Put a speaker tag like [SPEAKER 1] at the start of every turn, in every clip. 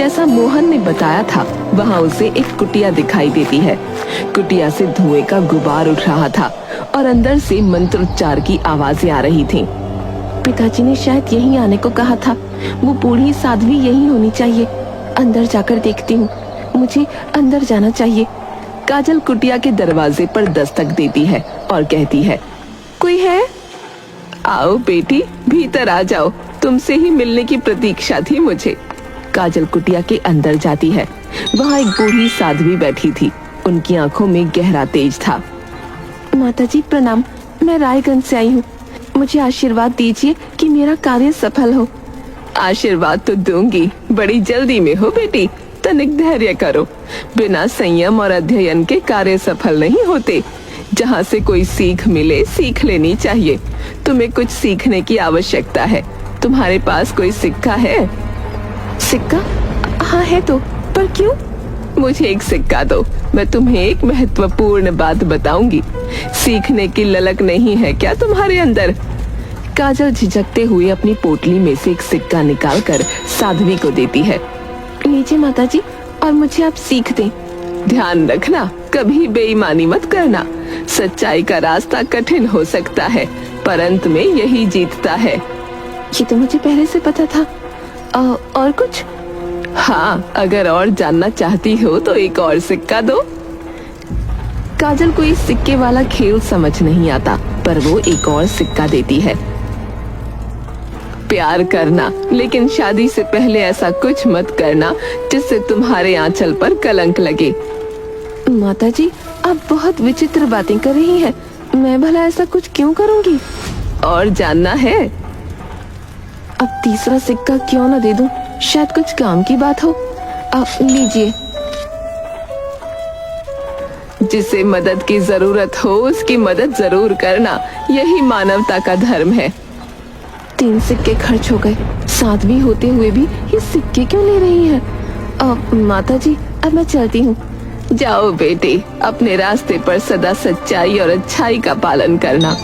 [SPEAKER 1] जैसा मोहन ने बताया था वहाँ उसे एक कुटिया दिखाई देती है। कुटिया से धुएं का गुबार उठ रहा था और अंदर से मंत्रोच्चार की आवाजें आ रही थीं। पिताजी ने शायद यहीं आने को कहा था। वो बूढ़ी साध्वी यहीं होनी चाहिए। अंदर जाकर देखती हूँ, मुझे अंदर जाना चाहिए। काजल कुटिया के दरवाजे पर दस्तक देती है और कहती है, कोई है? आओ बेटी, भीतर आ जाओ, तुमसे ही मिलने की प्रतीक्षा थी मुझे। काजल कुटिया के अंदर जाती है। वहाँ एक बूढ़ी साध्वी बैठी थी। उनकी आंखों में गहरा तेज था। माताजी प्रणाम, मैं रायगंज से आई हूँ। मुझे आशीर्वाद दीजिए कि मेरा कार्य सफल हो। आशीर्वाद तो दूंगी, बड़ी जल्दी में हो बेटी, तनिक धैर्य करो। बिना संयम और अध्ययन के कार्य सफल नहीं होते। जहाँ से कोई सीख मिले सीख लेनी चाहिए। तुम्हें कुछ सीखने की आवश्यकता है। तुम्हारे पास कोई सिक्का है? सिक्का? हाँ है तो, पर क्यों? मुझे एक सिक्का दो, मैं तुम्हें एक महत्वपूर्ण बात बताऊंगी। सीखने की ललक नहीं है क्या तुम्हारे अंदर? काजल झिझकते हुए अपनी पोटली में से एक सिक्का निकालकर साध्वी को देती है। लीजिए माताजी, और मुझे आप सीख दें। ध्यान रखना, कभी बेईमानी मत करना। सच्चाई का रास्ता कठिन हो सकता है, पर अंत में यही जीतता है। ये तो मुझे पहले से पता था। और कुछ? हाँ, अगर और जानना चाहती हो तो एक और सिक्का दो। काजल को इस सिक्के वाला खेल समझ नहीं आता, पर वो एक और सिक्का देती है। प्यार करना, लेकिन शादी से पहले ऐसा कुछ मत करना जिससे तुम्हारे आंचल पर कलंक लगे। माताजी, आप बहुत विचित्र बातें कर रही हैं। मैं भला ऐसा कुछ क्यों करूंगी? और जानना है? अब तीसरा सिक्का क्यों न दे दूं, शायद कुछ काम की बात हो। लीजिए। जिसे मदद की जरूरत हो उसकी मदद जरूर करना, यही मानवता का धर्म है। 3 सिक्के खर्च हो गए। साध्वी होते हुए भी ये सिक्के क्यों ले रही है? माताजी, अब मैं चलती हूँ। जाओ बेटी, अपने रास्ते पर सदा सच्चाई और अच्छाई का पालन करना।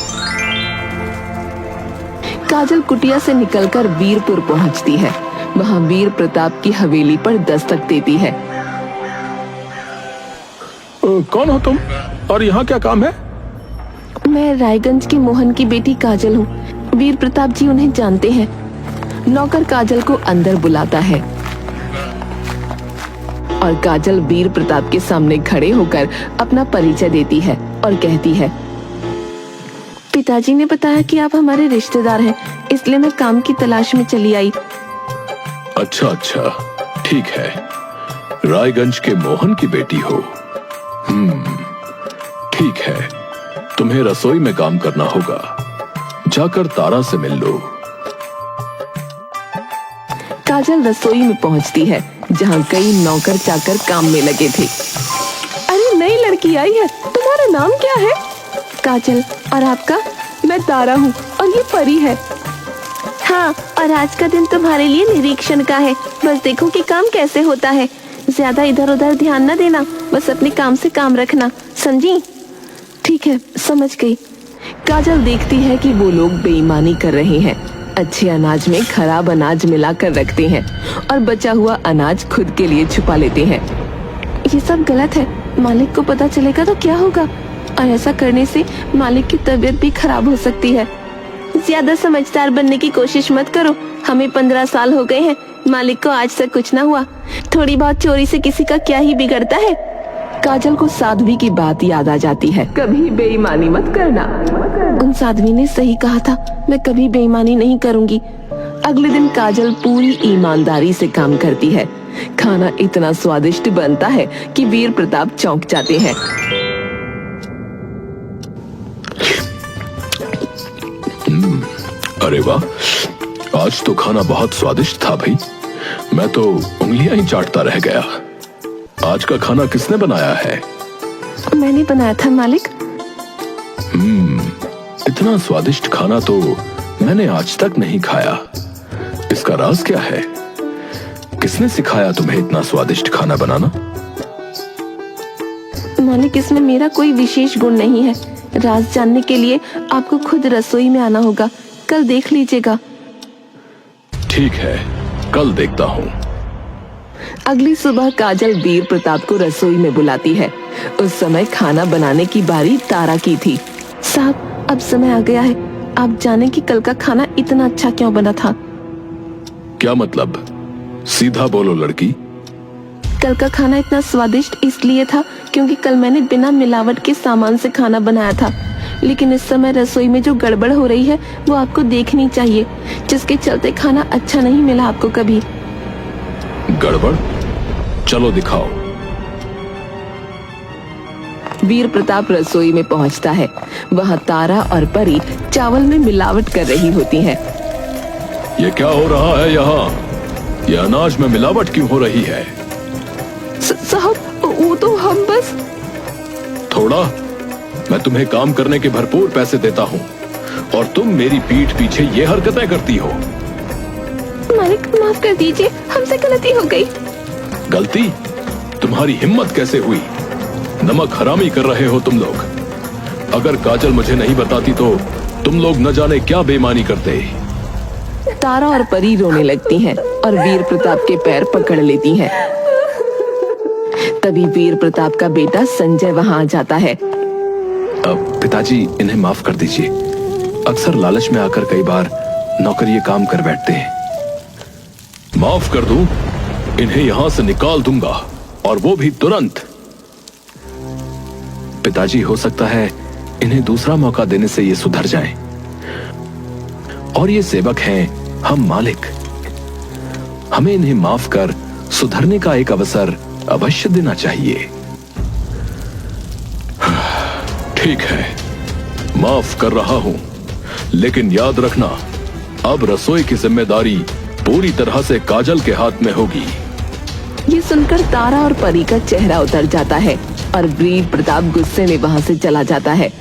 [SPEAKER 1] काजल कुटिया से निकलकर वीरपुर पहुँचती है। वहाँ वीर प्रताप की हवेली पर दस्तक देती है।
[SPEAKER 2] कौन हो तुम और यहाँ क्या काम है?
[SPEAKER 1] मैं रायगंज के मोहन की बेटी काजल हूँ। वीर प्रताप जी उन्हें जानते हैं। नौकर काजल को अंदर बुलाता है और काजल वीर प्रताप के सामने खड़े होकर अपना परिचय देती है और कहती है, पिताजी ने बताया कि आप हमारे रिश्तेदार हैं, इसलिए मैं काम की तलाश में चली आई।
[SPEAKER 2] अच्छा, ठीक है। रायगंज के मोहन की बेटी हो। ठीक है, तुम्हें रसोई में काम करना होगा। जाकर तारा से मिल लो।
[SPEAKER 1] काजल रसोई में पहुंचती है, जहां कई नौकर चाकर काम में लगे थे। अरे नई लड़की आई है, तुम्हारा नाम क्या है? काजल। और आपका? मैं तारा हूँ और ये परी है। हाँ, और आज का दिन तुम्हारे लिए निरीक्षण का है। बस देखो कि काम कैसे होता है। ज्यादा इधर उधर ध्यान न देना, बस अपने काम से काम रखना, समझी? ठीक है, समझ गई। काजल देखती है कि वो लोग बेईमानी कर रहे हैं। अच्छे अनाज में खराब अनाज मिलाकर रखते हैं और बचा हुआ अनाज खुद के लिए छुपा लेते हैं। ये सब गलत है। मालिक को पता चलेगा तो क्या होगा? और ऐसा करने से मालिक की तबीयत भी खराब हो सकती है। ज्यादा समझदार बनने की कोशिश मत करो। हमें 15 साल हो गए हैं, मालिक को आज तक कुछ ना हुआ। थोड़ी बहुत चोरी से किसी का क्या ही बिगड़ता है। काजल को साध्वी की बात याद आ जाती है। कभी बेईमानी मत करना। उन साध्वी ने सही कहा था, मैं कभी बेईमानी नहीं करूंगी। अगले दिन काजल पूरी ईमानदारी से काम करती है। खाना इतना स्वादिष्ट बनता है कि वीर प्रताप चौंक जाते हैं।
[SPEAKER 2] अरे वाह, आज तो खाना बहुत स्वादिष्ट था भाई। मैं तो उंगलियां ही चाटता रह गया। आज का खाना किसने बनाया है?
[SPEAKER 1] मैंने बनाया था मालिक।
[SPEAKER 2] इतना स्वादिष्ट खाना तो मैंने आज तक नहीं खाया। इसका राज क्या है? किसने सिखाया तुम्हें इतना स्वादिष्ट खाना बनाना?
[SPEAKER 1] मालिक, इसमें मेरा कोई विशेष गुण नहीं है। राज जानने के लिए आपको खुद रसोई में आना होगा। कल देख लीजिएगा।
[SPEAKER 2] ठीक है, कल देखता हूँ।
[SPEAKER 1] अगली सुबह काजल वीर प्रताप को रसोई में बुलाती है। उस समय खाना बनाने की बारी तारा की थी। साहब, अब समय आ गया है, आप जाने कि कल का खाना इतना अच्छा क्यों बना था।
[SPEAKER 2] क्या मतलब? सीधा बोलो लड़की।
[SPEAKER 1] कल का खाना इतना स्वादिष्ट इसलिए था क्योंकि कल मैंने बिना मिलावट के सामान से खाना बनाया था, लेकिन इस समय रसोई में जो गड़बड़ हो रही है वो आपको देखनी चाहिए, जिसके चलते खाना अच्छा नहीं मिला आपको कभी।
[SPEAKER 2] गड़बड़? चलो दिखाओ।
[SPEAKER 1] वीर प्रताप रसोई में पहुंचता है। वहां तारा और परी चावल में मिलावट कर रही होती हैं।
[SPEAKER 2] ये क्या हो रहा है यहाँ? ये अनाज में मिलावट क्यों हो रही है?
[SPEAKER 1] साहब, वो तो हम बस।
[SPEAKER 2] थोड़ा? मैं तुम्हें काम करने के भरपूर पैसे देता हूँ और तुम मेरी पीठ पीछे ये हरकतें करती हो।
[SPEAKER 1] मालिक, माफ कर दीजिए, हमसे गलती हो गई।
[SPEAKER 2] गलती? तुम्हारी हिम्मत कैसे हुई? नमक हरामी कर रहे हो तुम लोग। अगर काजल मुझे नहीं बताती तो तुम लोग न जाने क्या बेईमानी करते।
[SPEAKER 1] तारा और परी रोने लगती हैं और वीर प्रताप के पैर पकड़ लेती हैं। तभी वीर प्रताप का बेटा संजय वहां आ जाता है।
[SPEAKER 2] पिताजी, इन्हें माफ कर दीजिए। अक्सर लालच में आकर कई बार नौकर ये काम कर बैठते हैं। माफ कर दूं? इन्हें यहां से निकाल दूंगा, और वो भी तुरंत। पिताजी, हो सकता है इन्हें दूसरा मौका देने से ये सुधर जाएं। और ये सेवक हैं, हम मालिक। हमें इन्हें माफ कर सुधरने का एक अवसर अवश्य देना चाहिए। ठीक है, माफ कर रहा हूं, लेकिन याद रखना, अब रसोई की जिम्मेदारी पूरी तरह से काजल के हाथ में होगी।
[SPEAKER 1] ये सुनकर तारा और परी का चेहरा उतर जाता है और वीर प्रताप गुस्से में वहां से चला जाता है।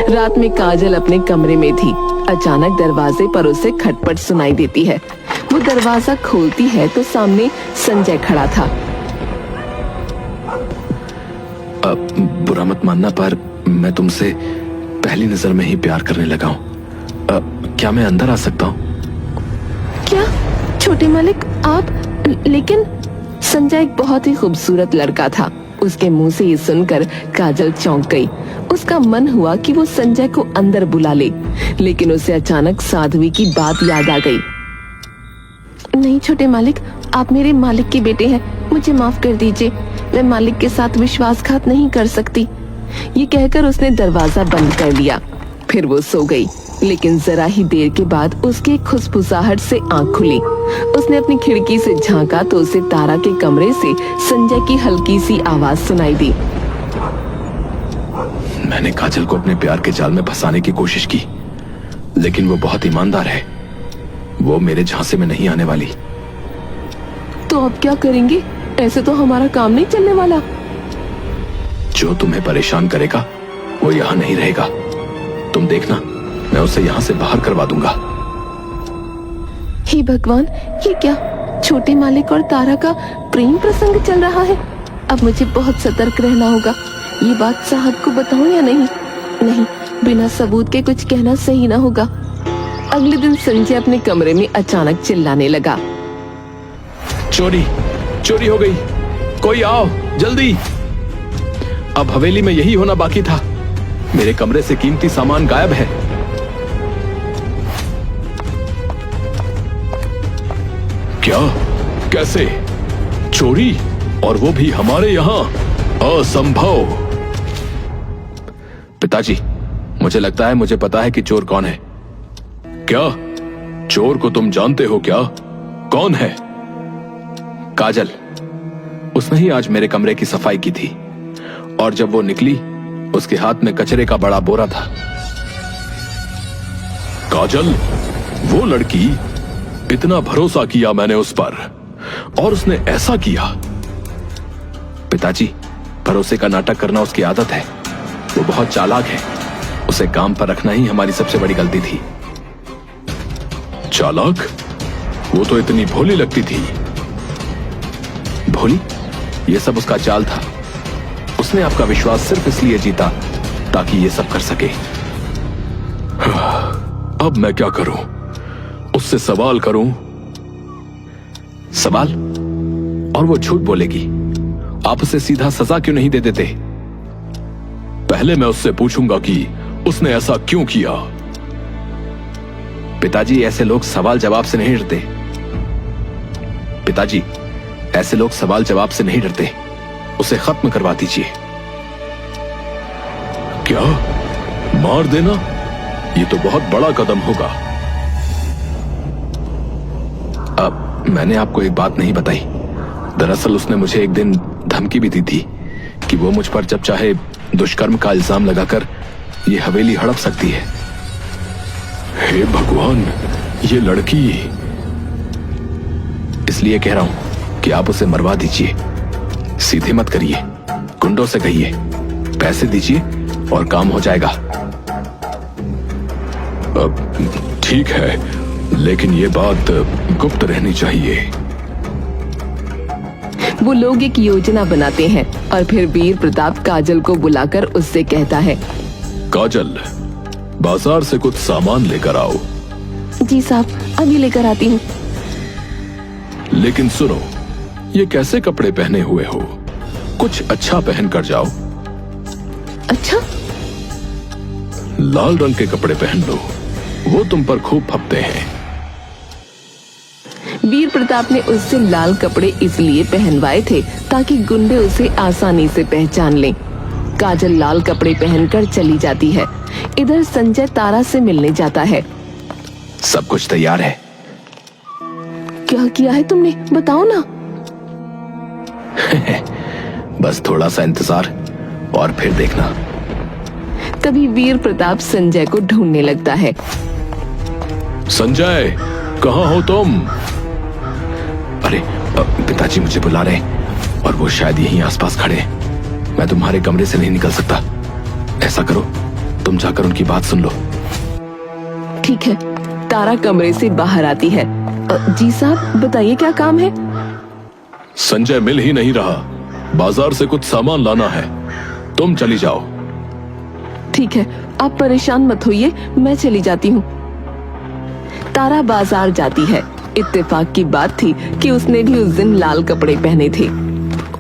[SPEAKER 1] रात में काजल अपने कमरे में थी। अचानक दरवाजे पर उसे खटपट सुनाई देती है। वो दरवाजा खोलती है तो सामने संजय खड़ा था।
[SPEAKER 2] बुरा मत मानना, पर मैं तुमसे पहली नजर में ही प्यार करने लगा हूँ। क्या मैं अंदर आ सकता हूँ?
[SPEAKER 1] क्या छोटे मालिक, आप? लेकिन संजय एक बहुत ही खूबसूरत लड़का था। उसके मुंह से ये सुनकर काजल चौंक गई। उसका मन हुआ कि वो संजय को अंदर बुला ले, लेकिन उसे अचानक साध्वी की बात याद आ गई। नहीं छोटे मालिक, आप मेरे मालिक के बेटे हैं, मुझे माफ कर दीजिए। मैं मालिक के साथ विश्वासघात नहीं कर सकती। ये कहकर उसने दरवाजा बंद कर लिया। फिर वो सो गई, लेकिन जरा ही देर के बाद उसके खुसफुसाहट से आंख खुली। उसने अपनी खिड़की से झांका तो उसे तारा के कमरे से संजय की हल्की सी आवाज सुनाई दी।
[SPEAKER 2] मैंने काजल को अपने प्यार के जाल में फंसाने की कोशिश की, लेकिन वो बहुत ईमानदार है। वो मेरे झांसे में नहीं आने वाली।
[SPEAKER 1] तो अब क्या करेंगे? ऐसे तो हमारा काम नहीं चलने वाला।
[SPEAKER 2] जो तुम्हें परेशान करेगा वो यहाँ नहीं रहेगा। तुम देखना, मैं उसे यहाँ से बाहर करवा दूंगा।
[SPEAKER 1] हे भगवान, ये क्या? छोटे मालिक और तारा का प्रेम प्रसंग चल रहा है। अब मुझे बहुत सतर्क रहना होगा। ये बात साहब को बताऊं या नहीं? नहीं, बिना सबूत के कुछ कहना सही ना होगा। अगले दिन संजय अपने कमरे में अचानक चिल्लाने लगा।
[SPEAKER 2] चोरी चोरी हो गई, कोई आओ जल्दी। अब हवेली में यही होना बाकी था। मेरे कमरे से कीमती सामान गायब है। क्या? कैसे? चोरी? और वो भी हमारे यहाँ? असंभव। पिताजी, मुझे लगता है मुझे पता है कि चोर कौन है। क्या? चोर को तुम जानते हो क्या? कौन है? काजल। उसने ही आज मेरे कमरे की सफाई की थी, और जब वो निकली उसके हाथ में कचरे का बड़ा बोरा था। काजल? वो लड़की? इतना भरोसा किया मैंने उस पर, और उसने ऐसा किया। पिताजी, भरोसे का नाटक करना उसकी आदत है। वो बहुत चालाक है। उसे काम पर रखना ही हमारी सबसे बड़ी गलती थी। चालाक? वो तो इतनी भोली लगती थी। भोली? ये सब उसका चाल था। उसने आपका विश्वास सिर्फ इसलिए जीता ताकि ये सब कर सके। अब मैं क्या करूं? उससे सवाल करूं सवाल? और वो झूठ बोलेगी, आप उसे सीधा सजा क्यों नहीं दे देते? पहले मैं उससे पूछूंगा कि उसने ऐसा क्यों किया। पिताजी, ऐसे लोग सवाल जवाब से नहीं डरते। पिताजी, ऐसे लोग सवाल जवाब से नहीं डरते। उसे खत्म करवा दीजिए। क्या? मार देना? ये तो बहुत बड़ा कदम होगा। अब मैंने आपको एक बात नहीं बताई। दरअसल उसने मुझे एक दिन धमकी भी दी थी कि वो मुझ पर जब चाहे दुष्कर्म का इल्जाम लगाकर ये हवेली हड़प सकती है। हे भगवान, ये लड़की। इसलिए कह रहा हूं कि आप उसे मरवा दीजिए। सीधे मत करिए, गुंडों से कहिए, पैसे दीजिए और काम हो जाएगा। ठीक है, लेकिन ये बात गुप्त रहनी चाहिए।
[SPEAKER 1] वो लोग एक योजना बनाते हैं और फिर वीर प्रताप काजल को बुलाकर उससे कहता है,
[SPEAKER 2] काजल, बाजार से कुछ सामान लेकर आओ।
[SPEAKER 1] जी साहब, अभी लेकर आती हूँ।
[SPEAKER 2] लेकिन सुनो, ये कैसे कपड़े पहने हुए हो? कुछ अच्छा पहन कर जाओ।
[SPEAKER 1] अच्छा?
[SPEAKER 2] लाल रंग के कपड़े पहन लो, वो तुम पर खूब फपते हैं।
[SPEAKER 1] वीर प्रताप ने उससे लाल कपड़े इसलिए पहनवाए थे ताकि गुंडे उसे आसानी से पहचान लें। काजल लाल कपड़े पहनकर चली जाती है। इधर संजय तारा से मिलने जाता है।
[SPEAKER 2] सब कुछ तैयार है।
[SPEAKER 1] क्या किया है तुमने, बताओ ना।
[SPEAKER 2] बस थोड़ा सा इंतजार और फिर देखना।
[SPEAKER 1] तभी वीर प्रताप संजय को ढूंढने लगता है।
[SPEAKER 2] संजय, कहाँ हो तुम? अरे पिताजी मुझे बुला रहे हैं और वो शायद यहीं आसपास खड़े हैं। मैं तुम्हारे कमरे से नहीं निकल सकता। ऐसा करो, तुम जाकर उनकी बात सुन लो।
[SPEAKER 1] ठीक है। तारा कमरे से बाहर आती है। जी साहब, बताइए क्या काम है?
[SPEAKER 2] संजय मिल ही नहीं रहा। बाजार से कुछ सामान लाना है, तुम चली जाओ।
[SPEAKER 1] ठीक है, आप परेशान मत होइए, मैं चली जाती हूँ। तारा बाजार जाती है। इत्तेफाक की बात थी कि उसने भी उस दिन लाल कपड़े पहने थे।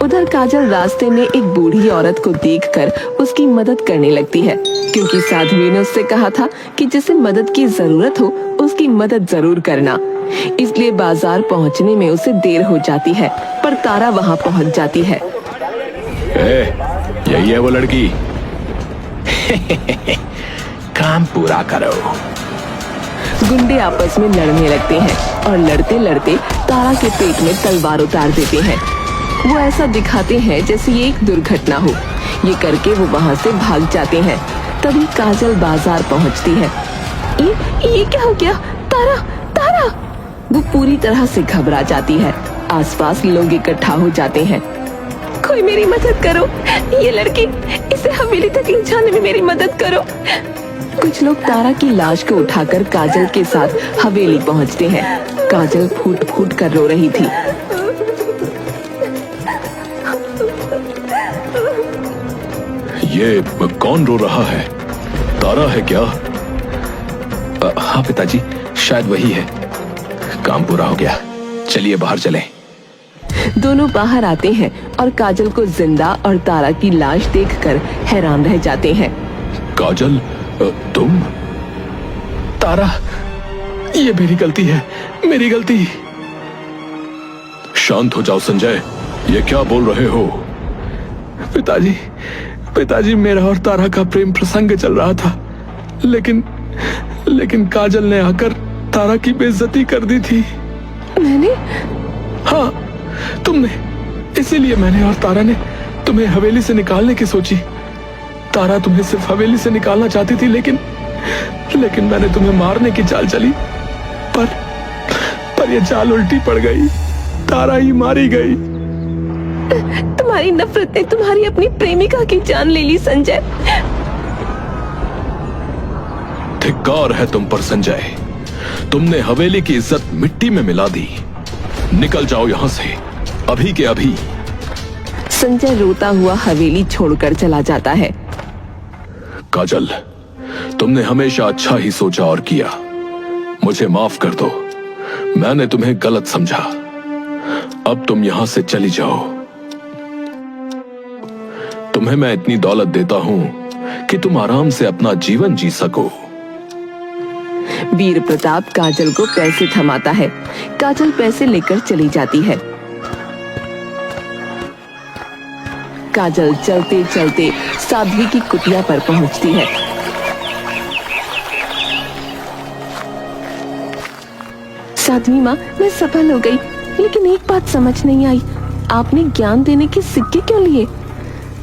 [SPEAKER 1] उधर काजल रास्ते में एक बूढ़ी औरत को देखकर उसकी मदद करने लगती है, क्योंकि साध्वी ने उससे कहा था कि जिसे मदद की जरूरत हो उसकी मदद जरूर करना। इसलिए बाजार पहुंचने में उसे देर हो जाती है, पर तारा वहां पहुंच जाती है।
[SPEAKER 2] यही है वो लड़की। काम पूरा करो।
[SPEAKER 1] गुंडे आपस में लड़ने लगते हैं और लड़ते लड़ते तारा के पेट में तलवार उतार देते हैं। वो ऐसा दिखाते हैं जैसे ये एक दुर्घटना हो। ये करके वो वहाँ से भाग जाते हैं। तभी काजल बाजार पहुँचती है। ये क्या हो गया? तारा, तारा! वो पूरी तरह से घबरा जाती है। आसपास लोग इकट्ठा हो जाते हैं। कोई मेरी मदद करो, ये लड़की, इसे हवेली तक ले जाने में मेरी मदद करो। कुछ लोग तारा की लाश को उठाकर काजल के साथ हवेली पहुंचते हैं। काजल फूट फूट कर रो रही थी।
[SPEAKER 2] ये कौन रो रहा है? तारा है क्या? हाँ पिताजी, शायद वही है। काम पूरा हो गया, चलिए बाहर चलें।
[SPEAKER 1] दोनों बाहर आते हैं और काजल को जिंदा और तारा की लाश देखकर हैरान रह जाते हैं।
[SPEAKER 2] काजल, तुम? तारा, ये मेरी गलती है, मेरी गलती। शांत हो जाओ संजय, ये क्या बोल रहे हो? पिताजी, मेरा और तारा का प्रेम प्रसंग चल रहा था, लेकिन काजल ने आकर तारा की बेइज्जती कर दी थी।
[SPEAKER 1] मैंने?
[SPEAKER 2] हाँ, तुमने। इसीलिए मैंने और तारा ने तुम्हें हवेली से निकालने की सोची। तारा तुम्हें सिर्फ हवेली से निकालना चाहती थी, लेकिन मैंने तुम्हें मारने की चाल चली, पर यह चाल उल्टी पड़ गई। तारा ही मारी गई।
[SPEAKER 1] तुम्हारी नफरत ने तुम्हारी अपनी प्रेमिका की जान ले ली संजय।
[SPEAKER 2] धिक्कार है तुम पर संजय, तुमने हवेली की इज्जत मिट्टी में मिला दी। निकल जाओ यहाँ से, अभी के अभी।
[SPEAKER 1] संजय रोता हुआ हवेली छोड़कर चला जाता है।
[SPEAKER 2] काजल, तुमने हमेशा अच्छा ही सोचा और किया। मुझे माफ कर दो, मैंने तुम्हें गलत समझा। अब तुम यहां से चली जाओ। तुम्हें मैं इतनी दौलत देता हूं कि तुम आराम से अपना जीवन जी सको।
[SPEAKER 1] वीर प्रताप काजल को पैसे थमाता है। काजल पैसे लेकर चली जाती है। काजल चलते चलते साध्वी की कुटिया पर पहुंचती है। साध्वी माँ, मैं सफल हो गई, लेकिन एक बात समझ नहीं आई, आपने ज्ञान देने के सिक्के क्यों लिए?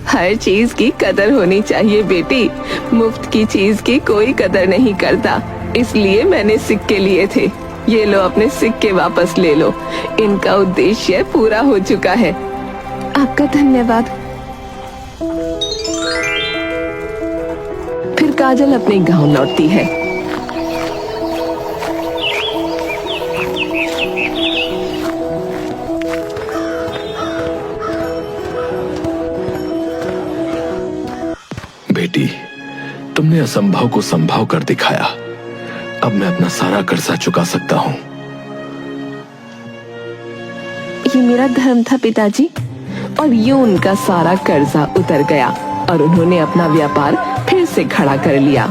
[SPEAKER 1] हर चीज की कदर होनी चाहिए बेटी, मुफ्त की चीज की कोई कदर नहीं करता, इसलिए मैंने सिक्के लिए थे। ये लो, अपने सिक्के वापस ले लो, इनका उद्देश्य पूरा हो चुका है। आपका धन्यवाद। फिर काजल अपने गांव लौटती है।
[SPEAKER 2] बेटी, तुमने असंभव को संभव कर दिखाया। अब मैं अपना सारा कर्जा चुका सकता हूँ।
[SPEAKER 1] ये मेरा धर्म था पिताजी, और यूं उनका सारा कर्जा उतर गया और उन्होंने अपना व्यापार फिर से खड़ा कर लिया।